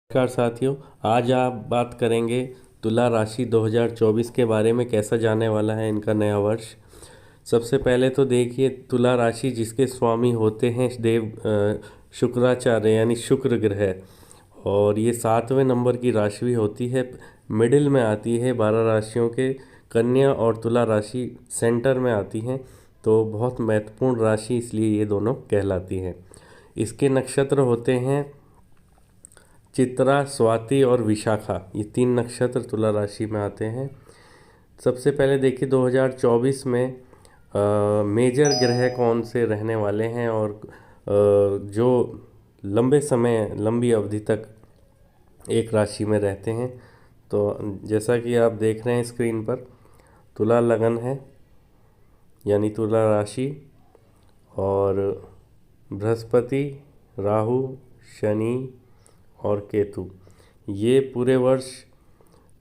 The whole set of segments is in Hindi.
नमस्कार साथियों। आज आप बात करेंगे तुला राशि 2024 के बारे में। कैसा जाने वाला है इनका नया वर्ष। सबसे पहले तो देखिए, तुला राशि जिसके स्वामी होते हैं शुक्राचार्य यानी शुक्र ग्रह, और ये 7वें नंबर की राशि भी होती है। मिडिल में आती है 12 राशियों के। कन्या और तुला राशि सेंटर में आती हैं, तो बहुत महत्वपूर्ण राशि इसलिए ये दोनों कहलाती हैं। इसके नक्षत्र होते हैं चित्रा, स्वाति और विशाखा। ये 3 नक्षत्र तुला राशि में आते हैं। सबसे पहले देखिए 2024 में मेजर ग्रह कौन से रहने वाले हैं, और जो लंबी अवधि तक एक राशि में रहते हैं। तो जैसा कि आप देख रहे हैं स्क्रीन पर, तुला लगन है यानी तुला राशि, और बृहस्पति, राहु, शनि और केतु ये पूरे वर्ष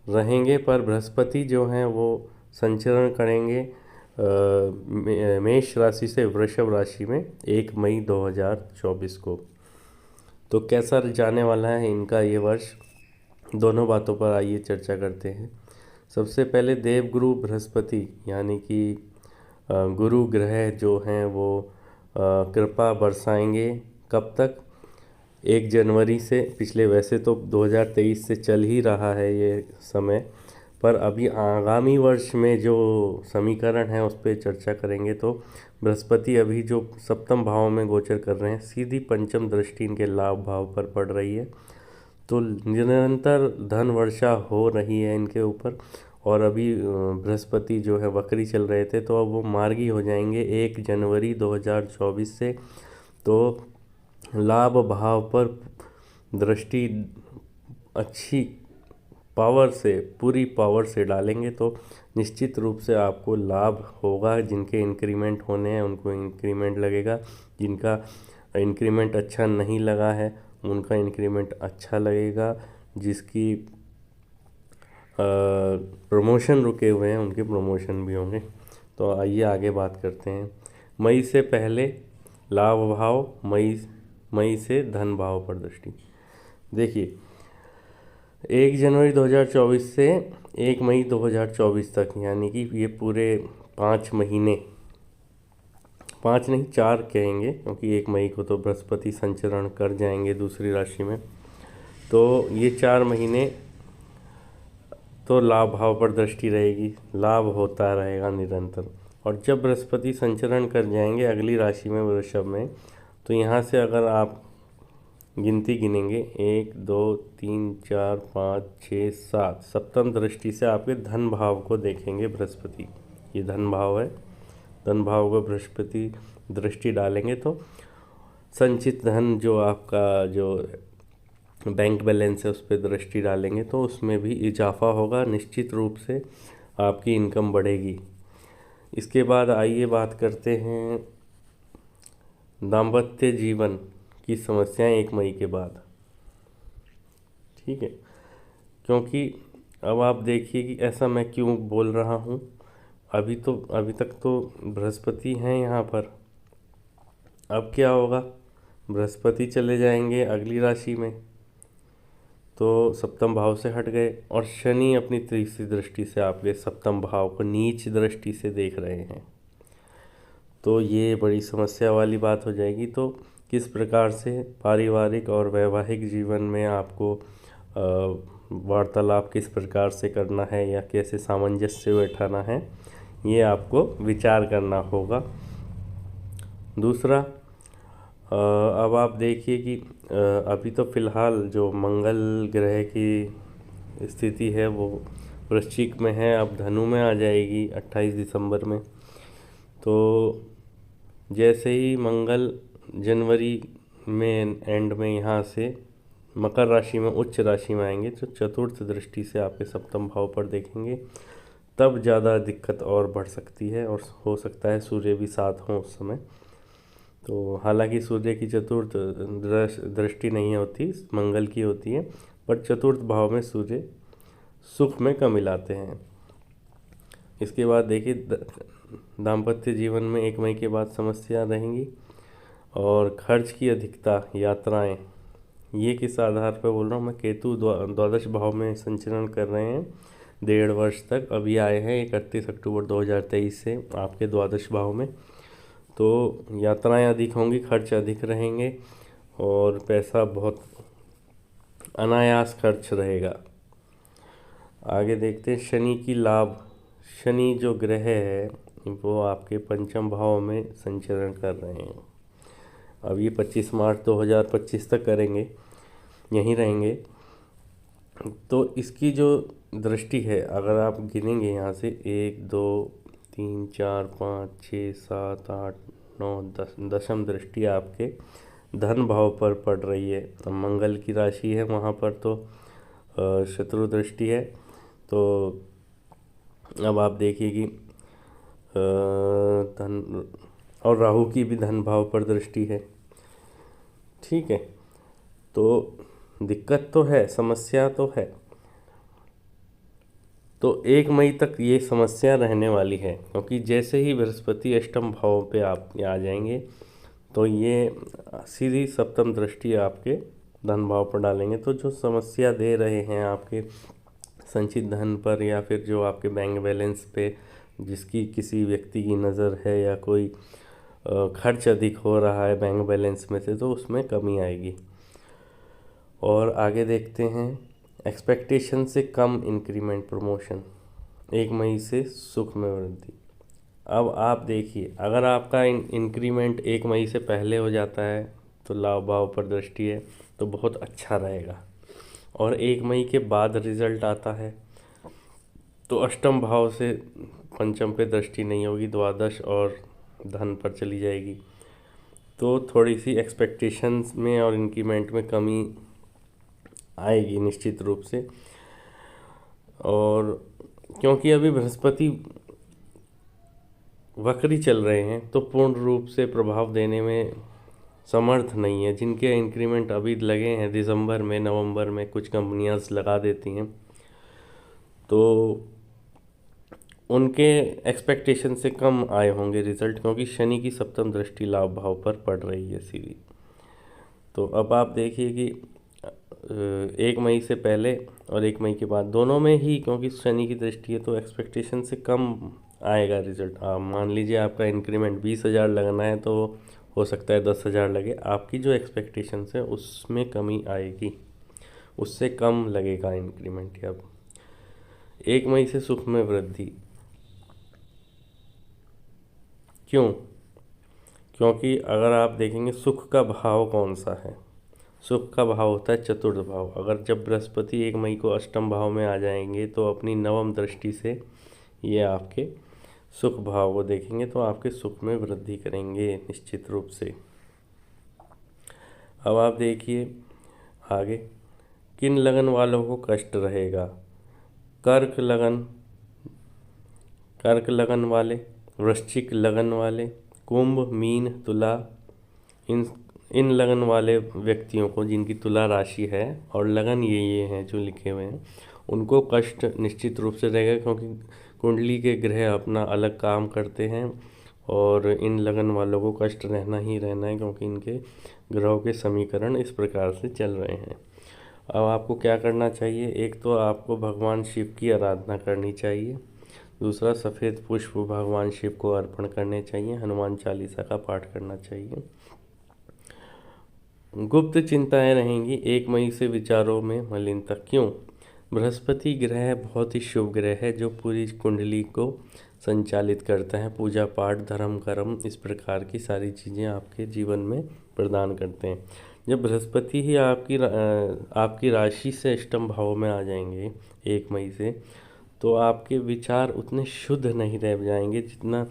रहेंगे। पर बृहस्पति जो हैं वो संचरण करेंगे मेष राशि से वृषभ राशि में 1 मई 2024 को। तो कैसा जाने वाला है इनका ये वर्ष, दोनों बातों पर आइए चर्चा करते हैं। सबसे पहले देवगुरु बृहस्पति यानी कि गुरु ग्रह जो हैं वो कृपा बरसाएंगे। कब तक? 1 जनवरी से। पिछले वैसे तो 2023 से चल ही रहा है ये समय, पर अभी आगामी वर्ष में जो समीकरण है उस पर चर्चा करेंगे। तो बृहस्पति अभी जो सप्तम भाव में गोचर कर रहे हैं, सीधी पंचम दृष्टि इनके लाभ भाव पर पड़ रही है। तो निरंतर धन वर्षा हो रही है इनके ऊपर। और अभी बृहस्पति जो है वक्री चल रहे थे, तो अब वो मार्गी हो जाएंगे 1 जनवरी 2024 से। तो लाभ भाव पर दृष्टि अच्छी पावर से, पूरी पावर से डालेंगे, तो निश्चित रूप से आपको लाभ होगा। जिनके इंक्रीमेंट होने हैं उनको इंक्रीमेंट लगेगा, जिनका इंक्रीमेंट अच्छा नहीं लगा है उनका इंक्रीमेंट अच्छा लगेगा, जिसकी प्रमोशन रुके हुए हैं उनके प्रमोशन भी होंगे। तो आइए आगे बात करते हैं। मई से पहले लाभ भाव, मई से धन भाव पर दृष्टि। देखिए 1 जनवरी 2024 से 1 मई 2024 तक, यानी कि ये पूरे 5 महीने, 5 नहीं 4 कहेंगे, क्योंकि 1 मई को तो बृहस्पति संचरण कर जाएंगे दूसरी राशि में। तो ये 4 महीने तो लाभ भाव पर दृष्टि रहेगी, लाभ होता रहेगा निरंतर। और जब बृहस्पति संचरण कर जाएंगे अगली राशि में, वृषभ में, तो यहाँ से अगर आप गिनती गिनेंगे 1 2 3 4 5 6 7, सप्तम दृष्टि से आपके धन भाव को देखेंगे बृहस्पति। ये धन भाव है, धन भाव को बृहस्पति दृष्टि डालेंगे तो संचित धन जो आपका जो बैंक बैलेंस है उस पर दृष्टि डालेंगे, तो उसमें भी इजाफा होगा। निश्चित रूप से आपकी इनकम बढ़ेगी। इसके बाद आइए बात करते हैं दाम्पत्य जीवन की समस्याएं 1 मई के बाद। ठीक है, क्योंकि अब आप देखिए कि ऐसा मैं क्यों बोल रहा हूँ। अभी तक तो बृहस्पति हैं यहाँ पर। अब क्या होगा, बृहस्पति चले जाएंगे अगली राशि में, तो सप्तम भाव से हट गए, और शनि अपनी तीसरी दृष्टि से आपके सप्तम भाव को नीच दृष्टि से देख रहे हैं। तो ये बड़ी समस्या वाली बात हो जाएगी। तो किस प्रकार से पारिवारिक और वैवाहिक जीवन में आपको वार्तालाप किस प्रकार से करना है या कैसे सामंजस्य बैठाना है, ये आपको विचार करना होगा। दूसरा, अब आप देखिए कि अभी तो फिलहाल जो मंगल ग्रह की स्थिति है वो वृश्चिक में है, अब धनु में आ जाएगी 28 दिसंबर में। तो जैसे ही मंगल जनवरी में एंड में यहाँ से मकर राशि में उच्च राशि में आएंगे, तो चतुर्थ दृष्टि से आपके सप्तम भाव पर देखेंगे, तब ज़्यादा दिक्कत और बढ़ सकती है। और हो सकता है सूर्य भी साथ हों उस समय। तो हालांकि सूर्य की चतुर्थ दृष्टि नहीं होती, मंगल की होती है, पर चतुर्थ भाव में सूर्य सुख में कमी लाते हैं। इसके बाद देखिए दाम्पत्य जीवन में 1 मई के बाद समस्या रहेंगी, और खर्च की अधिकता, यात्राएं, ये किस आधार पर बोल रहा हूँ मैं, केतु द्वादश भाव में संचरण कर रहे हैं 1.5 वर्ष तक। अभी आए हैं 31 अक्टूबर 2023 से आपके द्वादश भाव में। तो यात्राएं अधिक होंगी, खर्च अधिक रहेंगे और पैसा बहुत अनायास खर्च रहेगा। आगे देखते हैं शनि की लाभ। शनि जो ग्रह है वो आपके पंचम भाव में संचरण कर रहे हैं। अब ये 25 मार्च 2025 तक करेंगे, यहीं रहेंगे। तो इसकी जो दृष्टि है, अगर आप गिनेंगे यहाँ से 1 2 3 4 5 6 7 8 9 10, दशम दृष्टि आपके धन भाव पर पड़ रही है। तो मंगल की राशि है वहाँ पर, तो शत्रु दृष्टि है। तो अब आप देखिए कि धन और राहु की भी धन भाव पर दृष्टि है। ठीक है, तो दिक्कत तो है, समस्या तो है। तो 1 मई तक ये समस्या रहने वाली है, क्योंकि जैसे ही बृहस्पति अष्टम भाव पे आप आ जाएंगे तो ये सीधी सप्तम दृष्टि आपके धन भाव पर डालेंगे। तो जो समस्या दे रहे हैं आपके संचित धन पर, या फिर जो आपके बैंक बैलेंस पे जिसकी किसी व्यक्ति की नज़र है, या कोई खर्च अधिक हो रहा है बैंक बैलेंस में से, तो उसमें कमी आएगी। और आगे देखते हैं एक्सपेक्टेशन से कम इंक्रीमेंट प्रमोशन, 1 मई से सुख में वृद्धि। अब आप देखिए, अगर आपका इंक्रीमेंट 1 मई से पहले हो जाता है तो लाभ भाव पर दृष्टि है तो बहुत अच्छा रहेगा। और 1 मई के बाद रिजल्ट आता है तो अष्टम भाव से पंचम पे दृष्टि नहीं होगी, द्वादश और धन पर चली जाएगी। तो थोड़ी सी एक्सपेक्टेशंस में और इंक्रीमेंट में कमी आएगी निश्चित रूप से। और क्योंकि अभी बृहस्पति वक्री चल रहे हैं तो पूर्ण रूप से प्रभाव देने में समर्थ नहीं है। जिनके इंक्रीमेंट अभी लगे हैं दिसंबर में, नवंबर में कुछ कंपनियां लगा देती हैं, तो उनके एक्सपेक्टेशन से कम आए होंगे रिजल्ट, क्योंकि शनि की सप्तम दृष्टि लाभ भाव पर पड़ रही है सीधी। तो अब आप देखिए कि 1 मई से पहले और 1 मई के बाद दोनों में ही, क्योंकि शनि की दृष्टि है तो एक्सपेक्टेशन से कम आएगा रिजल्ट। आप मान लीजिए आपका इंक्रीमेंट 20,000 लगना है तो हो सकता है 10,000 लगे। आपकी जो एक्सपेक्टेशन है उसमें कमी आएगी, उससे कम लगेगा इंक्रीमेंट। अब 1 मई से सुख में वृद्धि क्यों? क्योंकि अगर आप देखेंगे सुख का भाव कौन सा है, सुख का भाव होता है चतुर्थ भाव। अगर जब बृहस्पति 1 मई को अष्टम भाव में आ जाएंगे तो अपनी नवम दृष्टि से ये आपके सुख भाव को देखेंगे तो आपके सुख में वृद्धि करेंगे निश्चित रूप से। अब आप देखिए आगे, किन लगन वालों को कष्ट रहेगा। कर्क लगन वाले, वृश्चिक लगन वाले, कुंभ, मीन, तुला, इन लगन वाले व्यक्तियों को जिनकी तुला राशि है और लगन ये हैं जो लिखे हुए हैं, उनको कष्ट निश्चित रूप से रहेगा, क्योंकि कुंडली के ग्रह अपना अलग काम करते हैं और इन लगन वालों को कष्ट रहना ही रहना है, क्योंकि इनके ग्रहों के समीकरण इस प्रकार से चल रहे हैं। अब आपको क्या करना चाहिए? एक तो आपको भगवान शिव की आराधना करनी चाहिए, दूसरा सफ़ेद पुष्प भगवान शिव को अर्पण करने चाहिए, हनुमान चालीसा का पाठ करना चाहिए। गुप्त चिंताएं रहेंगी 1 मई से, विचारों में मलिनता क्यों? बृहस्पति ग्रह बहुत ही शुभ ग्रह है जो पूरी कुंडली को संचालित करता है। पूजा पाठ, धर्म कर्म, इस प्रकार की सारी चीज़ें आपके जीवन में प्रदान करते हैं। जब बृहस्पति ही आपकी राशि से अष्टम भाव में आ जाएंगे 1 मई से, तो आपके विचार उतने शुद्ध नहीं रह जाएंगे जितना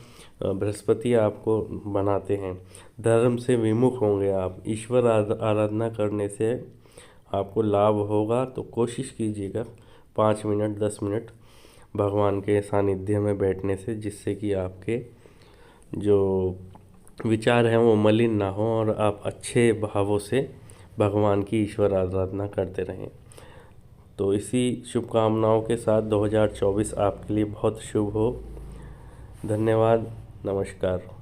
बृहस्पति आपको बनाते हैं। धर्म से विमुख होंगे आप। ईश्वर आराधना करने से आपको लाभ होगा, तो कोशिश कीजिएगा 5 मिनट 10 मिनट भगवान के सानिध्य में बैठने से, जिससे कि आपके जो विचार हैं वो मलिन ना हो और आप अच्छे भावों से भगवान की ईश्वर आराधना करते रहें। तो इसी शुभकामनाओं के साथ 2024 आपके लिए बहुत शुभ हो। धन्यवाद, नमस्कार।